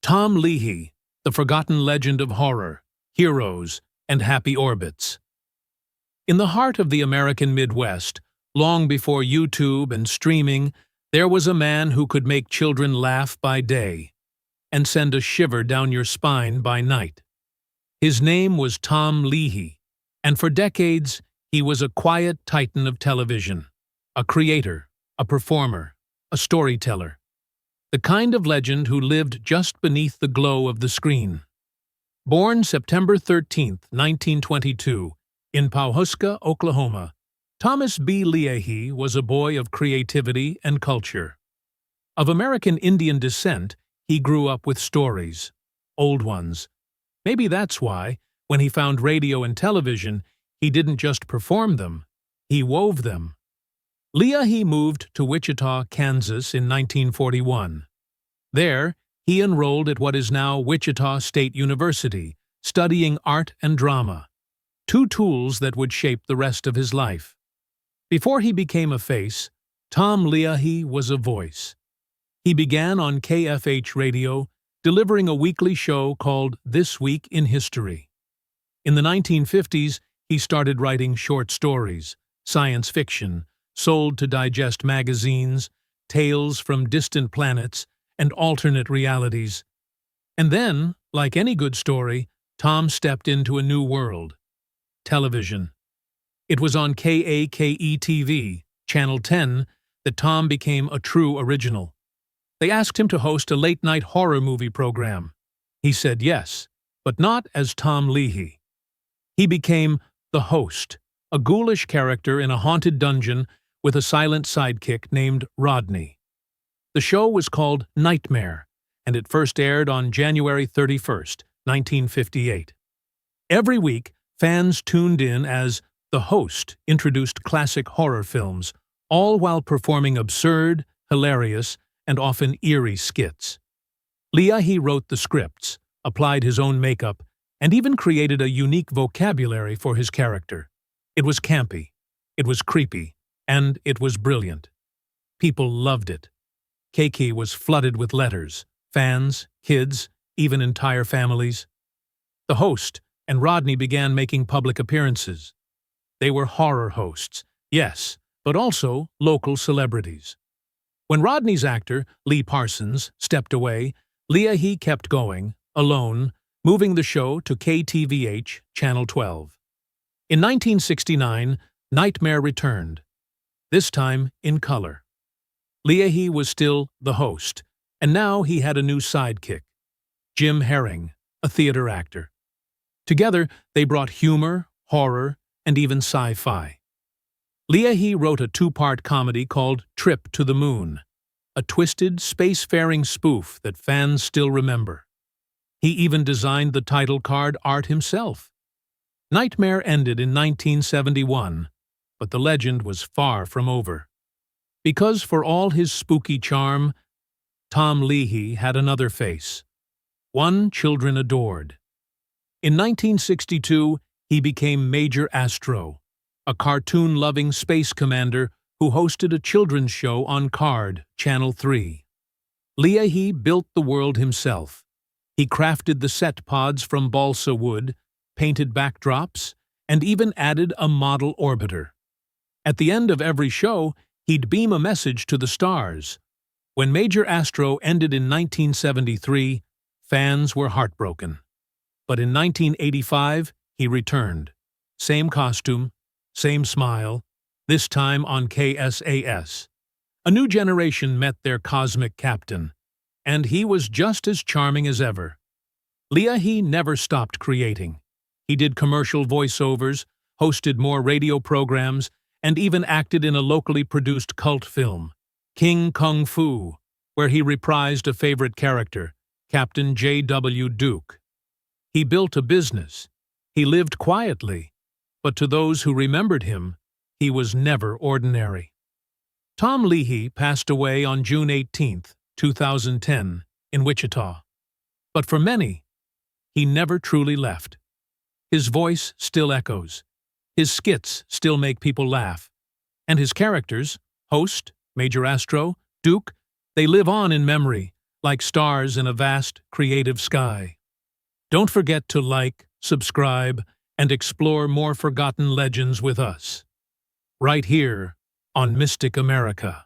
Tom Leahy, the forgotten legend of horror, heroes, and happy orbits. In the heart of the American Midwest, long before YouTube and streaming, there was a man who could make children laugh by day and send a shiver down your spine by night. His name was Tom Leahy, and for decades he was a quiet titan of television, a creator, a performer, a storyteller. The kind of legend who lived just beneath the glow of the screen. Born September 13, 1922, in Pawhuska, Oklahoma, Thomas B. Leahy was a boy of creativity and culture. Of American Indian descent, he grew up with stories, old ones. Maybe that's why, when he found radio and television, he didn't just perform them, he wove them. Leahy moved to Wichita, Kansas in 1941. There, he enrolled at what is now Wichita State University, studying art and drama, two tools that would shape the rest of his life. Before he became a face, Tom Leahy was a voice. He began on KFH radio, delivering a weekly show called This Week in History. In the 1950s, he started writing short stories, science fiction, sold to digest magazines, tales from distant planets, and alternate realities. And then, like any good story, Tom stepped into a new world. Television. It was on KAKE-TV, Channel 10, that Tom became a true original. They asked him to host a late-night horror movie program. He said yes, but not as Tom Leahy. He became the host, a ghoulish character in a haunted dungeon with a silent sidekick named Rodney. The show was called Nightmare, and it first aired on January 31st, 1958. Every week, fans tuned in as the host introduced classic horror films, all while performing absurd, hilarious, and often eerie skits. Leahy wrote the scripts, applied his own makeup, and even created a unique vocabulary for his character. It was campy, it was creepy, and it was brilliant. People loved it. KK was flooded with letters, fans, kids, even entire families. The host and Rodney began making public appearances. They were horror hosts, yes, but also local celebrities. When Rodney's actor, Lee Parsons, stepped away, Leahy kept going, alone, moving the show to KTVH, Channel 12. In 1969, Nightmare returned, this time in color. Leahy was still the host, and now he had a new sidekick, Jim Herring, a theater actor. Together, they brought humor, horror, and even sci-fi. Leahy wrote a two-part comedy called Trip to the Moon, a twisted, spacefaring spoof that fans still remember. He even designed the title card art himself. Nightmare ended in 1971, but the legend was far from over. Because for all his spooky charm, Tom Leahy had another face, one children adored. In 1962, he became Major Astro, a cartoon-loving space commander who hosted a children's show on Card, Channel 3. Leahy built the world himself. He crafted the set pods from balsa wood, painted backdrops, and even added a model orbiter. At the end of every show, he'd beam a message to the stars. When Major Astro ended in 1973, fans were heartbroken. But in 1985, he returned. Same costume, same smile, this time on KSAS. A new generation met their cosmic captain, and he was just as charming as ever. Leahy never stopped creating. He did commercial voiceovers, hosted more radio programs, and even acted in a locally produced cult film, King Kung Fu, where he reprised a favorite character, Captain J.W. Duke. He built a business. He lived quietly, but to those who remembered him, he was never ordinary. Tom Leahy passed away on June 18, 2010, in Wichita. But for many, he never truly left. His voice still echoes. His skits still make people laugh. And his characters, Host, Major Astro, Duke, they live on in memory, like stars in a vast, creative sky. Don't forget to like, subscribe, and explore more forgotten legends with us, right here on Mystic America.